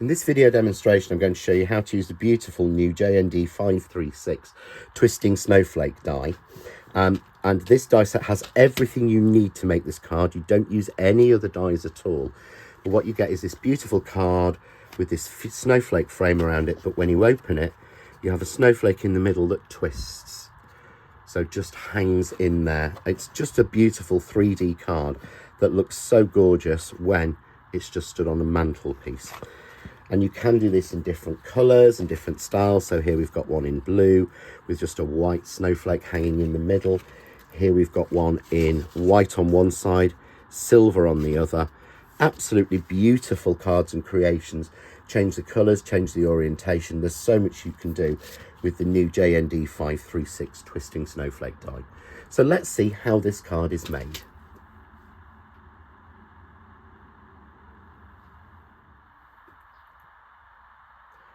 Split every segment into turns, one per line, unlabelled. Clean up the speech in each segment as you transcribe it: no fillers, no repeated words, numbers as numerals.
In this video demonstration, I'm going to show you how to use the beautiful new JND536 Twisitng Snowflake Die. And this die set has everything you need to make this card. You don't use any other dies at all. But what you get is this beautiful card with this snowflake frame around it. But when you open it, you have a snowflake in the middle that twists. So just hangs in there. It's just a beautiful 3D card that looks so gorgeous when it's just stood on a mantelpiece. And you can do this in different colours and different styles. So here we've got one in blue with just a white snowflake hanging in the middle. Here we've got one in white on one side, silver on the other. Absolutely beautiful cards and creations. Change the colours, change the orientation. There's so much you can do with the new JND536 Twisitng Snowflake Die. So let's see how this card is made.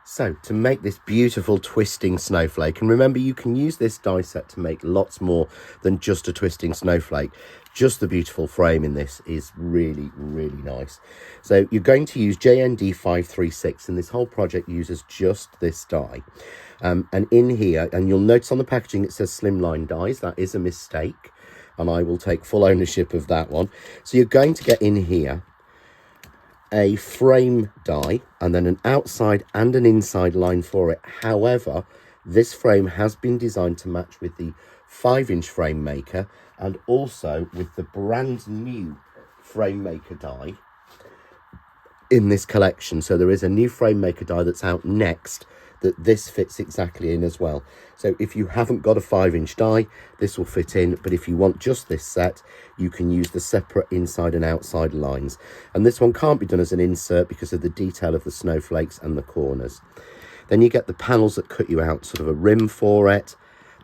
So to make this beautiful twisting snowflake, and remember you can use this die set to make lots more than just a twisting snowflake. Just the beautiful frame in this is really, really nice. So you're going to use JND536, and this whole project uses just this die. And in here, and you'll notice on the packaging it says slimline dies. That is a mistake, and I will take full ownership of that one. So you're going to get in here a frame die and then an outside and an inside line for it. However, this frame has been designed to match with the 5-inch frame maker and also with the brand new frame maker die in this collection. So there is a new frame maker die that's out next that this fits exactly in as well. So if you haven't got a 5-inch die, this will fit in, but if you want just this set, you can use the separate inside and outside lines. And this one can't be done as an insert because of the detail of the snowflakes and the corners. Then you get the panels that cut you out, sort of a rim for it,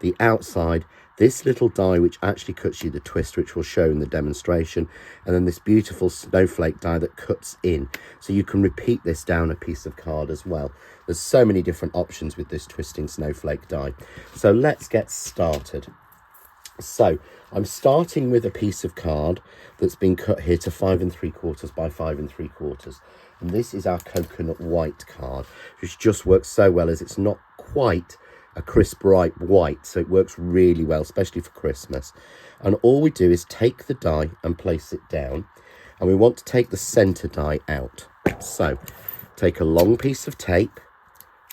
the outside, this little die which actually cuts you the twist, which we'll show in the demonstration, and then this beautiful snowflake die that cuts in. So you can repeat this down a piece of card as well. There's so many different options with this Twisitng Snowflake die. So let's get started. So I'm starting with a piece of card that's been cut here to 5 3/4 by 5 3/4. And this is our coconut white card, which just works so well as it's not quite a crisp bright white, so it works really well, especially for Christmas. And all we do is take the die and place it down, and we want to take the center die out. So take a long piece of tape,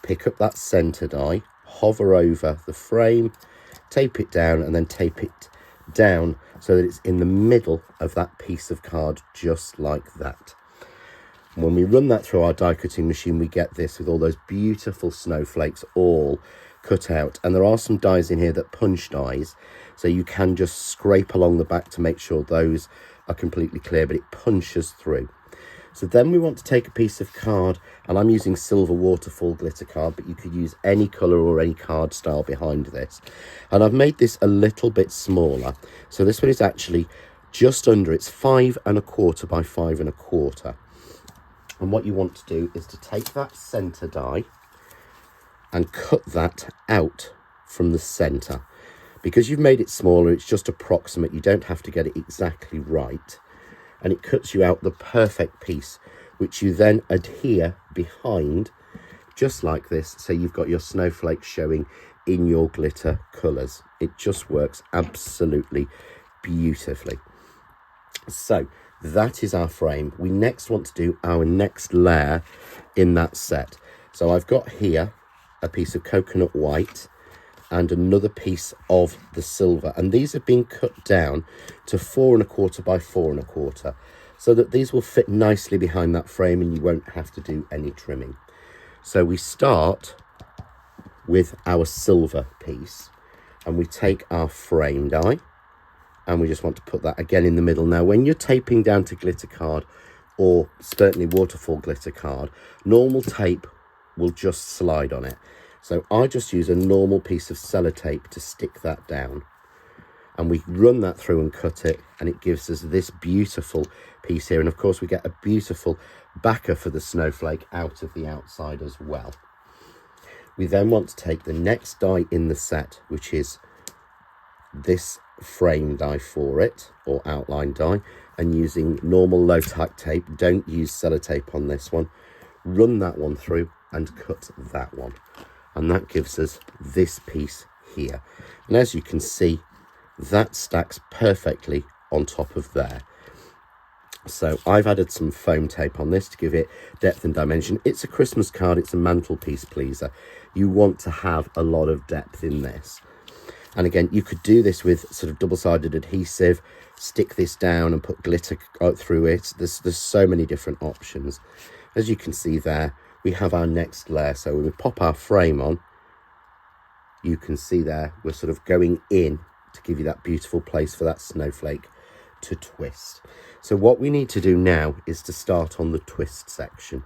pick up that center die, hover over the frame, tape it down, and then tape it down so that it's in the middle of that piece of card, just like that. When we run that through our die cutting machine, we get this with all those beautiful snowflakes all cut out. And there are some dies in here that punch dies, so you can just scrape along the back to make sure those are completely clear, but it punches through. So then we want to take a piece of card, and I'm using silver waterfall glitter card, but you could use any colour or any card style behind this. And I've made this a little bit smaller. So this one is actually just under, it's 5 1/4 by 5 1/4. And what you want to do is to take that centre die and cut that out from the centre. Because you've made it smaller, it's just approximate. You don't have to get it exactly right. And it cuts you out the perfect piece, which you then adhere behind, just like this. So you've got your snowflakes showing in your glitter colours. It just works absolutely beautifully. So that is our frame. We next want to do our next layer in that set. So I've got here a piece of coconut white and another piece of the silver, and these have been cut down to 4 1/4 by 4 1/4 so that these will fit nicely behind that frame and you won't have to do any trimming. So we start with our silver piece, and we take our frame die and we just want to put that again in the middle. Now when you're taping down to glitter card, or certainly waterfall glitter card, normal tape will just slide on it. So I just use a normal piece of sellotape to stick that down, and we run that through and cut it, and it gives us this beautiful piece here. And of course we get a beautiful backer for the snowflake out of the outside as well. We then want to take the next die in the set, which is this frame die for it, or outline die, and using normal low tack tape, don't use sellotape on this one, run that one through and cut that one. And that gives us this piece here. And as you can see, that stacks perfectly on top of there. So I've added some foam tape on this to give it depth and dimension. It's a Christmas card, it's a mantelpiece pleaser. You want to have a lot of depth in this. And again, you could do this with sort of double-sided adhesive, stick this down and put glitter through it. There's so many different options. As you can see there, we have our next layer. So when we pop our frame on, you can see there, we're sort of going in to give you that beautiful place for that snowflake to twist. So what we need to do now is to start on the twist section.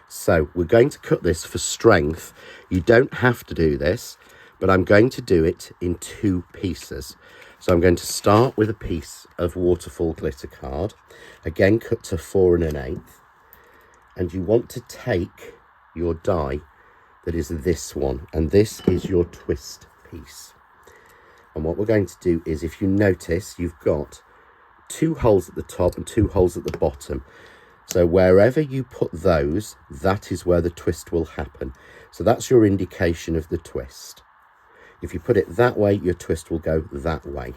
So we're going to cut this for strength. You don't have to do this, but I'm going to do it in 2 pieces. So I'm going to start with a piece of waterfall glitter card, again cut to 4 1/8, and you want to take your die that is this one, and this is your twist piece. And what we're going to do is, if you notice, you've got 2 holes at the top and 2 holes at the bottom. So wherever you put those, that is where the twist will happen. So that's your indication of the twist. If you put it that way, your twist will go that way.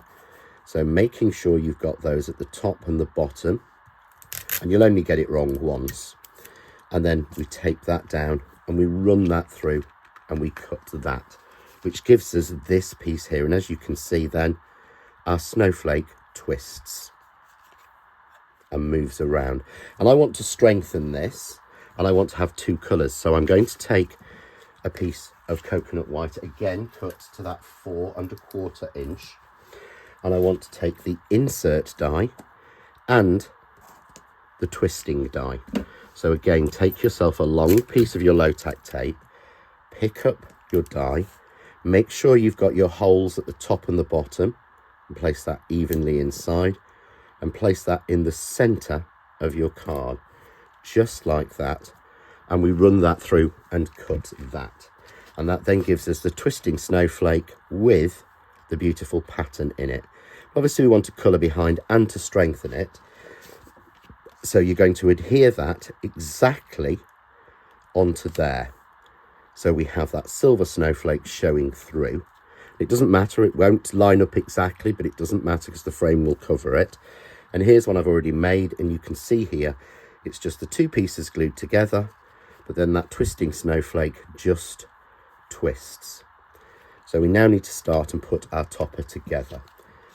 So making sure you've got those at the top and the bottom, and you'll only get it wrong once. And then we tape that down and we run that through and we cut that, which gives us this piece here. And as you can see then, our snowflake twists and moves around. And I want to strengthen this, and I want to have 2 colours. So I'm going to take a piece of coconut white, again cut to that 4 1/4 inch, and I want to take the insert die and the twisting die. So again, take yourself a long piece of your low-tack tape, pick up your die, make sure you've got your holes at the top and the bottom, and place that evenly inside, and place that in the center of your card, just like that. And we run that through and cut that. And that then gives us the twisting snowflake with the beautiful pattern in it. Obviously we want to colour behind and to strengthen it. So you're going to adhere that exactly onto there. So we have that silver snowflake showing through. It doesn't matter, it won't line up exactly, but it doesn't matter because the frame will cover it. And here's one I've already made, and you can see here, it's just the 2 pieces glued together, but then that twisting snowflake just twists. So we now need to start and put our topper together.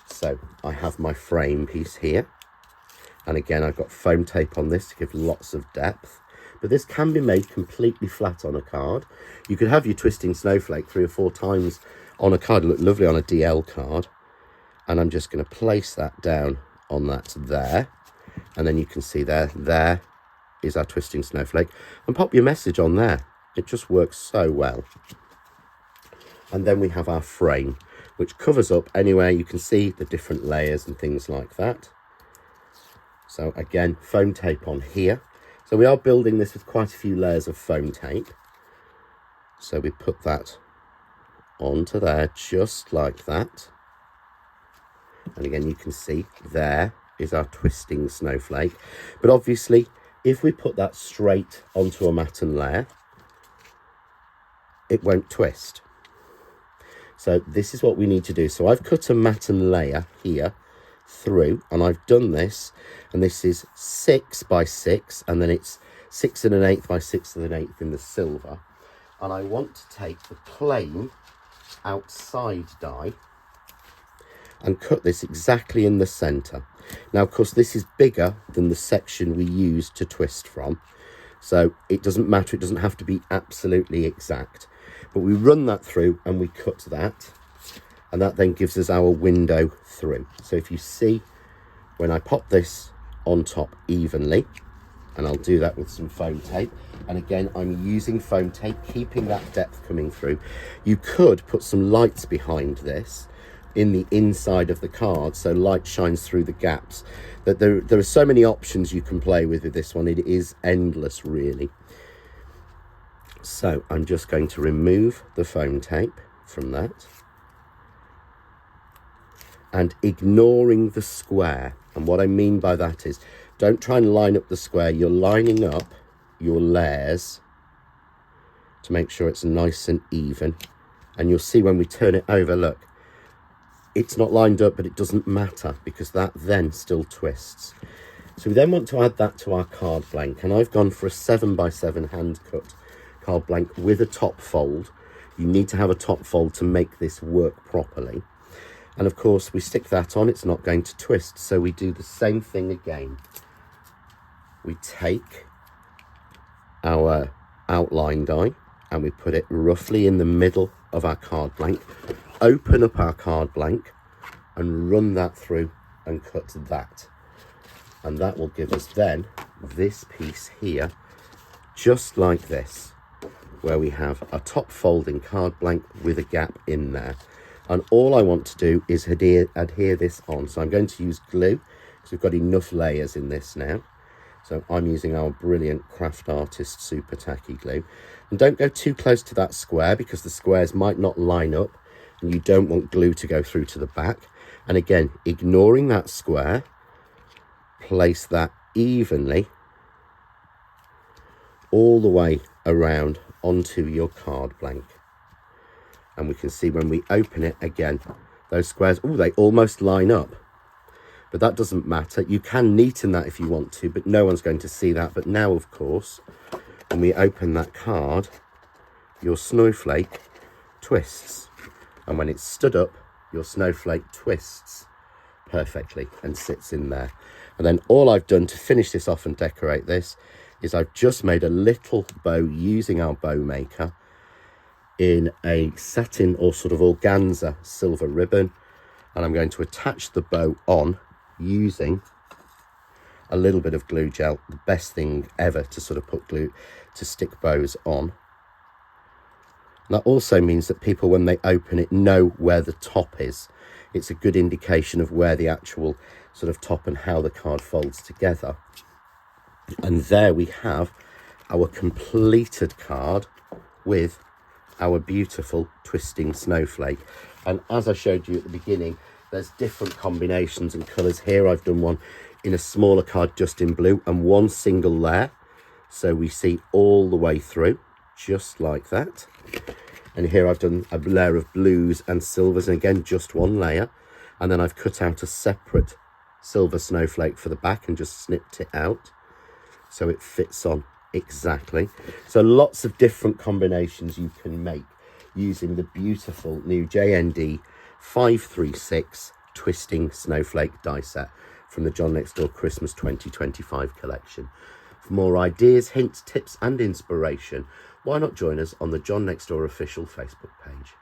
So I have my frame piece here, and again I've got foam tape on this to give lots of depth, but this can be made completely flat on a card. You could have your twisting snowflake 3 or 4 times on a card, look lovely on a DL card. And I'm just going to place that down on that there, and then you can see there is our twisting snowflake, and pop your message on there. It just works so well. And then we have our frame, which covers up anywhere. You can see the different layers and things like that. So again, foam tape on here. So we are building this with quite a few layers of foam tape. So we put that onto there, just like that. And again, you can see there is our twisting snowflake. But obviously, if we put that straight onto a matten layer, it won't twist. So this is what we need to do. So I've cut a matten layer here through, and I've done this, and this is 6 by 6, and then it's 6 1/8 by 6 1/8 in the silver. And I want to take the plain outside die and cut this exactly in the center. Now, of course, this is bigger than the section we used to twist from, so it doesn't matter, it doesn't have to be absolutely exact, but we run that through and we cut that, and that then gives us our window through. So if you see, when I pop this on top evenly, and I'll do that with some foam tape, and again I'm using foam tape, keeping that depth coming through. You could put some lights behind this in the inside of the card, so light shines through the gaps. That there are so many options you can play with this one. It is endless, really. So I'm just going to remove the foam tape from that, and ignoring the square. And what I mean by that is, don't try and line up the square. You're lining up your layers to make sure it's nice and even. And you'll see when we turn it over, look, it's not lined up, but it doesn't matter because that then still twists. So we then want to add that to our card blank, and I've gone for a 7x7 hand cut card blank with a top fold. You need to have a top fold to make this work properly. And of course we stick that on, it's not going to twist. So we do the same thing again. We take our outline die and we put it roughly in the middle of our card blank, open up our card blank and run that through and cut that. And that will give us then this piece here, just like this, where we have a top folding card blank with a gap in there. And all I want to do is adhere this on. So I'm going to use glue because we've got enough layers in this now. So I'm using our brilliant Craft Artist Super Tacky glue. And don't go too close to that square because the squares might not line up and you don't want glue to go through to the back. And again, ignoring that square, place that evenly all the way around onto your card blank. And we can see when we open it again, those squares, oh, they almost line up. But that doesn't matter. You can neaten that if you want to, but no one's going to see that. But now, of course, when we open that card, your snowflake twists. And when it's stood up, your snowflake twists perfectly and sits in there. And then all I've done to finish this off and decorate this is I've just made a little bow using our bow maker in a satin or sort of organza silver ribbon. And I'm going to attach the bow on using a little bit of glue gel, the best thing ever to sort of put glue to stick bows on. And that also means that people, when they open it, know where the top is. It's a good indication of where the actual sort of top and how the card folds together. And there we have our completed card with our beautiful twisting snowflake. And as I showed you at the beginning, there's different combinations and colours. Here I've done one in a smaller card just in blue and one single layer, so we see all the way through, just like that. And here I've done a layer of blues and silvers, and again just one layer. And then I've cut out a separate silver snowflake for the back and just snipped it out so it fits on exactly. So lots of different combinations you can make using the beautiful new JND536 Twisitng Snowflake Die set from the John Next Door Christmas 2025 collection. For more ideas, hints, tips and inspiration, why not join us on the John Next Door official Facebook page.